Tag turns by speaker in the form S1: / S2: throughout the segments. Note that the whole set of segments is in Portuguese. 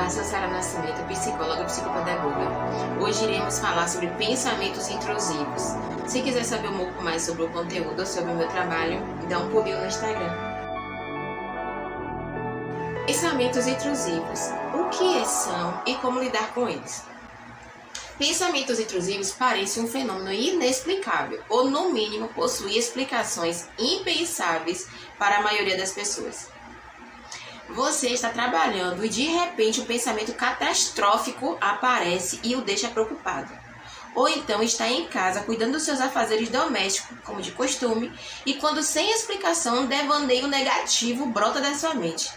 S1: sou Sara Nascimento, psicóloga e psicopedagoga. Hoje iremos falar sobre pensamentos intrusivos. Se quiser saber um pouco mais sobre o conteúdo ou sobre o meu trabalho, dá um pulinho no Instagram. Pensamentos intrusivos. O que são e como lidar com eles? Pensamentos intrusivos parecem um fenômeno inexplicável, ou no mínimo possuem explicações impensáveis para a maioria das pessoas. Você está trabalhando e de repente um pensamento catastrófico aparece e o deixa preocupado. Ou então está em casa cuidando dos seus afazeres domésticos, como de costume, e quando sem explicação um devaneio negativo brota da sua mente.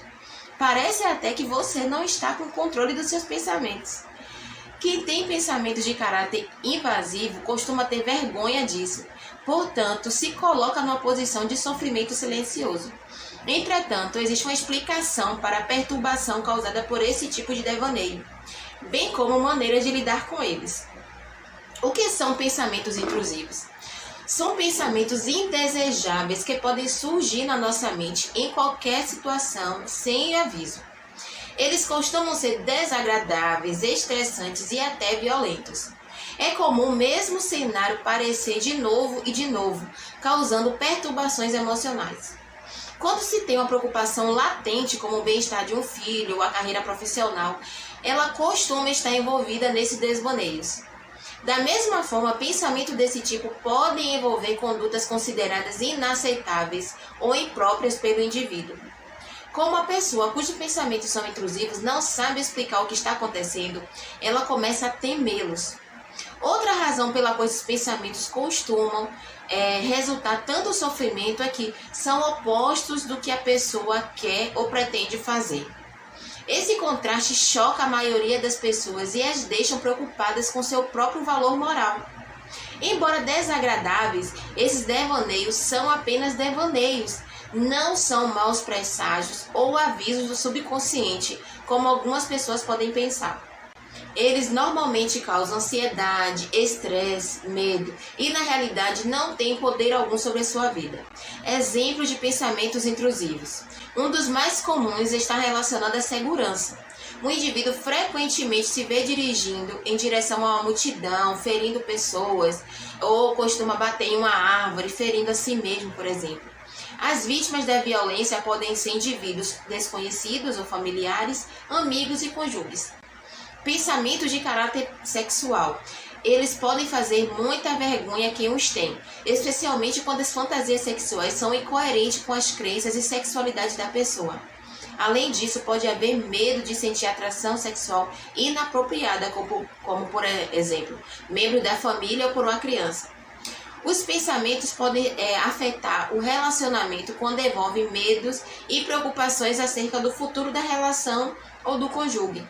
S1: Parece até que você não está com controle dos seus pensamentos. Quem tem pensamentos de caráter invasivo costuma ter vergonha disso, portanto, se coloca numa posição de sofrimento silencioso. Entretanto, existe uma explicação para a perturbação causada por esse tipo de devaneio, bem como maneiras de lidar com eles. O que são pensamentos intrusivos? São pensamentos indesejáveis que podem surgir na nossa mente em qualquer situação, sem aviso. Eles costumam ser desagradáveis, estressantes e até violentos. É comum o mesmo cenário parecer de novo e de novo, causando perturbações emocionais. Quando se tem uma preocupação latente, como o bem-estar de um filho ou a carreira profissional, ela costuma estar envolvida nesses desvaneios. Da mesma forma, pensamentos desse tipo podem envolver condutas consideradas inaceitáveis ou impróprias pelo indivíduo. Como a pessoa cujos pensamentos são intrusivos não sabe explicar o que está acontecendo, ela começa a temê-los. Outra razão pela qual esses pensamentos costumam resultar tanto sofrimento é que são opostos do que a pessoa quer ou pretende fazer. Esse contraste choca a maioria das pessoas e as deixam preocupadas com seu próprio valor moral. Embora desagradáveis, esses devaneios são apenas devaneios, não são maus presságios ou avisos do subconsciente, como algumas pessoas podem pensar. Eles normalmente causam ansiedade, estresse, medo e na realidade não têm poder algum sobre a sua vida. Exemplos de pensamentos intrusivos. Um dos mais comuns está relacionado à segurança. O indivíduo frequentemente se vê dirigindo em direção a uma multidão, ferindo pessoas, ou costuma bater em uma árvore, ferindo a si mesmo, por exemplo. As vítimas da violência podem ser indivíduos desconhecidos ou familiares, amigos e cônjuges. Pensamentos de caráter sexual. Eles podem fazer muita vergonha a quem os tem, especialmente quando as fantasias sexuais são incoerentes com as crenças e sexualidade da pessoa. Além disso, pode haver medo de sentir atração sexual inapropriada, como por exemplo, membro da família ou por uma criança. Os pensamentos podem afetar o relacionamento quando envolvem medos e preocupações acerca do futuro da relação ou do cônjuge.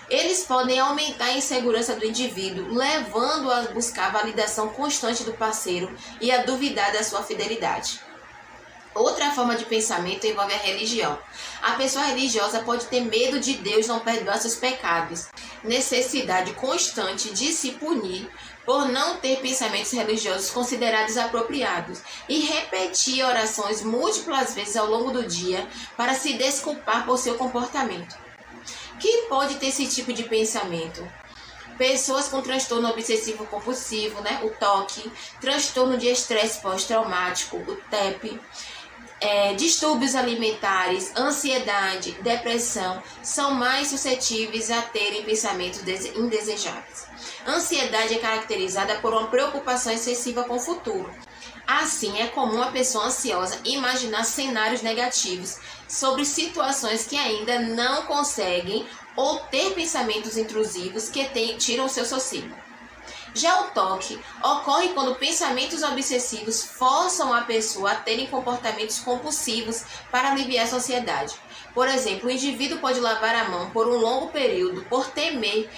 S1: Eles podem aumentar a insegurança do indivíduo, levando-o a buscar a validação constante do parceiro e a duvidar da sua fidelidade. Outra forma de pensamento envolve a religião. A pessoa religiosa pode ter medo de Deus não perdoar seus pecados, necessidade constante de se punir por não ter pensamentos religiosos considerados apropriados e repetir orações múltiplas vezes ao longo do dia para se desculpar por seu comportamento. Quem pode ter esse tipo de pensamento? Pessoas com transtorno obsessivo compulsivo, o TOC, transtorno de estresse pós-traumático, o TEP, distúrbios alimentares, ansiedade, depressão, são mais suscetíveis a terem pensamentos indesejáveis. Ansiedade é caracterizada por uma preocupação excessiva com o futuro. Assim, é comum a pessoa ansiosa imaginar cenários negativos sobre situações que ainda não conseguem ou ter pensamentos intrusivos que tiram seu sossego. Já o TOC ocorre quando pensamentos obsessivos forçam a pessoa a terem comportamentos compulsivos para aliviar a ansiedade. Por exemplo, o indivíduo pode lavar a mão por um longo período por temer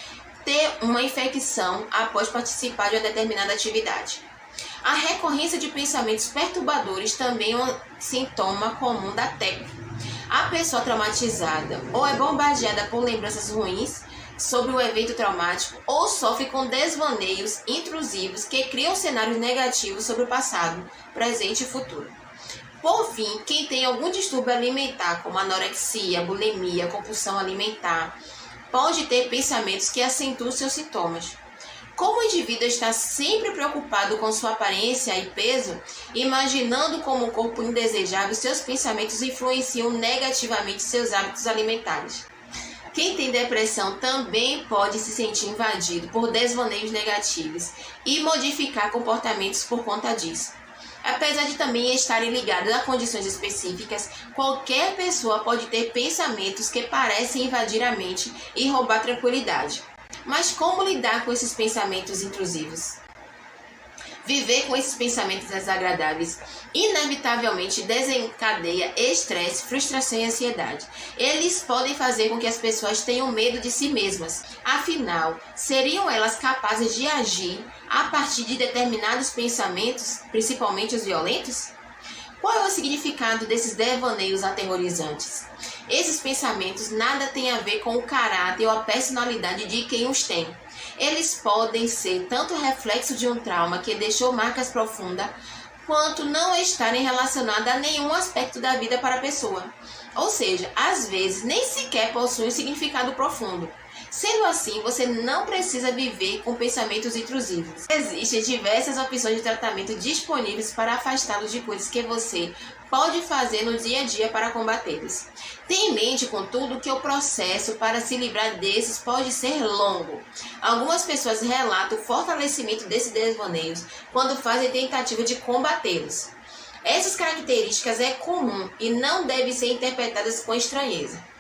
S1: ter uma infecção após participar de uma determinada atividade. A recorrência de pensamentos perturbadores também é um sintoma comum da TEP. A pessoa traumatizada ou é bombardeada por lembranças ruins sobre o evento traumático ou sofre com desvaneios intrusivos que criam cenários negativos sobre o passado, presente e futuro. Por fim, quem tem algum distúrbio alimentar, como anorexia, bulimia, compulsão alimentar, pode ter pensamentos que acentuam seus sintomas. Como o indivíduo está sempre preocupado com sua aparência e peso, imaginando como um corpo indesejável, seus pensamentos influenciam negativamente seus hábitos alimentares. Quem tem depressão também pode se sentir invadido por desvaneios negativos e modificar comportamentos por conta disso. Apesar de também estarem ligados a condições específicas, qualquer pessoa pode ter pensamentos que parecem invadir a mente e roubar tranquilidade. Mas como lidar com esses pensamentos intrusivos? Viver com esses pensamentos desagradáveis inevitavelmente desencadeia estresse, frustração e ansiedade. Eles podem fazer com que as pessoas tenham medo de si mesmas. Afinal, seriam elas capazes de agir a partir de determinados pensamentos, principalmente os violentos? Qual é o significado desses devaneios aterrorizantes? Esses pensamentos nada têm a ver com o caráter ou a personalidade de quem os tem. Eles podem ser tanto reflexo de um trauma que deixou marcas profundas, quanto não estarem relacionados a nenhum aspecto da vida para a pessoa. Ou seja, às vezes nem sequer possuem um significado profundo. Sendo assim, você não precisa viver com pensamentos intrusivos. Existem diversas opções de tratamento disponíveis para afastá-los de coisas que você pode fazer no dia a dia para combatê-los. Tenha em mente, contudo, que o processo para se livrar desses pode ser longo. Algumas pessoas relatam o fortalecimento desses desvaneios quando fazem tentativa de combatê-los. Essas características é comum e não devem ser interpretadas com estranheza.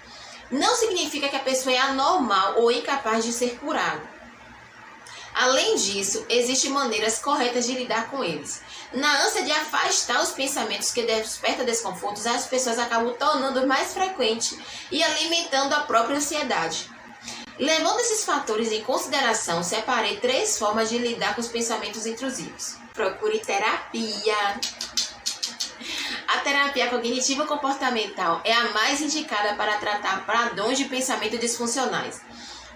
S1: Não significa que a pessoa é anormal ou incapaz de ser curada. Além disso, existem maneiras corretas de lidar com eles. Na ânsia de afastar os pensamentos que despertam desconfortos, as pessoas acabam tornando mais frequente e alimentando a própria ansiedade. Levando esses fatores em consideração, separei 3 formas de lidar com os pensamentos intrusivos. Procure terapia. A terapia cognitivo-comportamental é a mais indicada para tratar padrões de pensamento disfuncionais.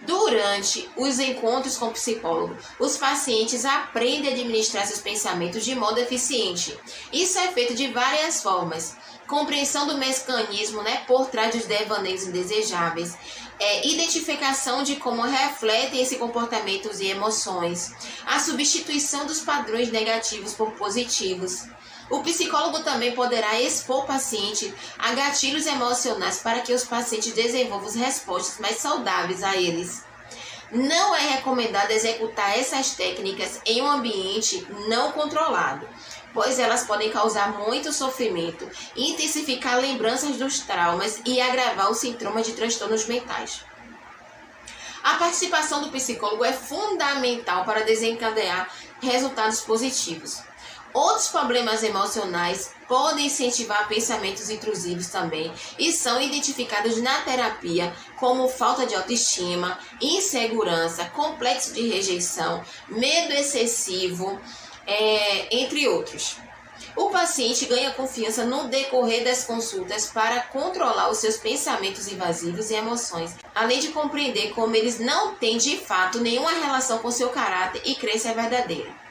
S1: Durante os encontros com o psicólogo, os pacientes aprendem a administrar seus pensamentos de modo eficiente. Isso é feito de várias formas. Compreensão do mecanismo por trás dos devaneios indesejáveis, identificação de como refletem esses comportamentos e emoções, a substituição dos padrões negativos por positivos. O psicólogo também poderá expor o paciente a gatilhos emocionais para que os pacientes desenvolvam respostas mais saudáveis a eles. Não é recomendado executar essas técnicas em um ambiente não controlado, pois elas podem causar muito sofrimento, intensificar lembranças dos traumas e agravar os sintomas de transtornos mentais. A participação do psicólogo é fundamental para desencadear resultados positivos. Outros problemas emocionais podem incentivar pensamentos intrusivos também e são identificados na terapia como falta de autoestima, insegurança, complexo de rejeição, medo excessivo, entre outros. O paciente ganha confiança no decorrer das consultas para controlar os seus pensamentos invasivos e emoções, além de compreender como eles não têm de fato nenhuma relação com seu caráter e crença verdadeira.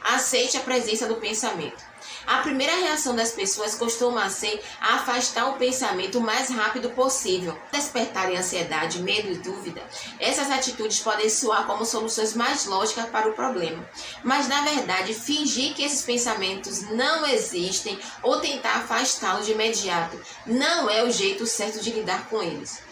S1: Aceite a presença do pensamento. A primeira reação das pessoas costuma ser afastar o pensamento o mais rápido possível. Despertarem ansiedade, medo e dúvida, essas atitudes podem soar como soluções mais lógicas para o problema. Mas, na verdade, fingir que esses pensamentos não existem ou tentar afastá-los de imediato não é o jeito certo de lidar com eles.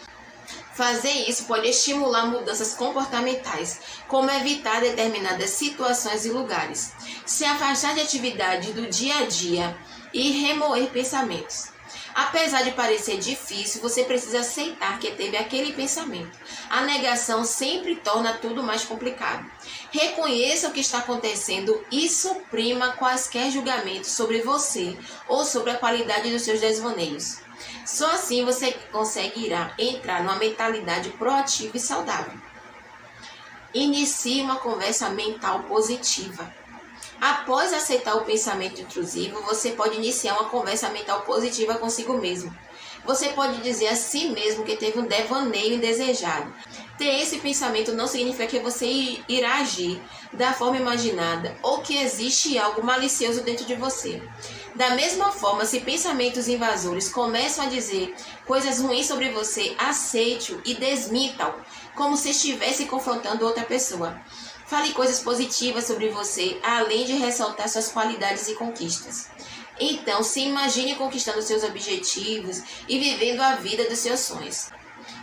S1: Fazer isso pode estimular mudanças comportamentais, como evitar determinadas situações e lugares, se afastar de atividades do dia a dia e remoer pensamentos. Apesar de parecer difícil, você precisa aceitar que teve aquele pensamento. A negação sempre torna tudo mais complicado. Reconheça o que está acontecendo e suprima quaisquer julgamentos sobre você ou sobre a qualidade dos seus desvaneios. Só assim você conseguirá entrar numa mentalidade proativa e saudável. Inicie uma conversa mental positiva. Após aceitar o pensamento intrusivo, você pode iniciar uma conversa mental positiva consigo mesmo. Você pode dizer a si mesmo que teve um devaneio indesejado. Ter esse pensamento não significa que você irá agir da forma imaginada ou que existe algo malicioso dentro de você. Da mesma forma, se pensamentos invasores começam a dizer coisas ruins sobre você, aceite-o e desmita-o, como se estivesse confrontando outra pessoa. Fale coisas positivas sobre você, além de ressaltar suas qualidades e conquistas. Então, se imagine conquistando seus objetivos e vivendo a vida dos seus sonhos.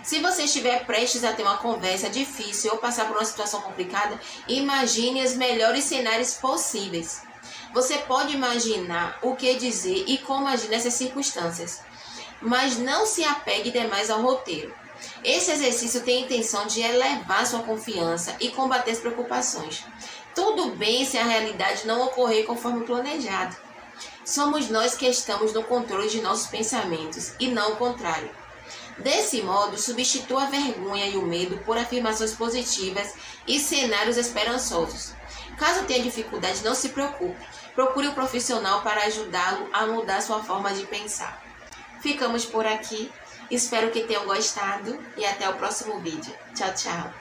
S1: Se você estiver prestes a ter uma conversa difícil ou passar por uma situação complicada, imagine os melhores cenários possíveis. Você pode imaginar o que dizer e como agir nessas circunstâncias, mas não se apegue demais ao roteiro. Esse exercício tem a intenção de elevar sua confiança e combater as preocupações. Tudo bem se a realidade não ocorrer conforme planejado. Somos nós que estamos no controle de nossos pensamentos e não o contrário. Desse modo, substitua a vergonha e o medo por afirmações positivas e cenários esperançosos. Caso tenha dificuldade, não se preocupe. Procure um profissional para ajudá-lo a mudar sua forma de pensar. Ficamos por aqui. Espero que tenham gostado e até o próximo vídeo. Tchau, tchau.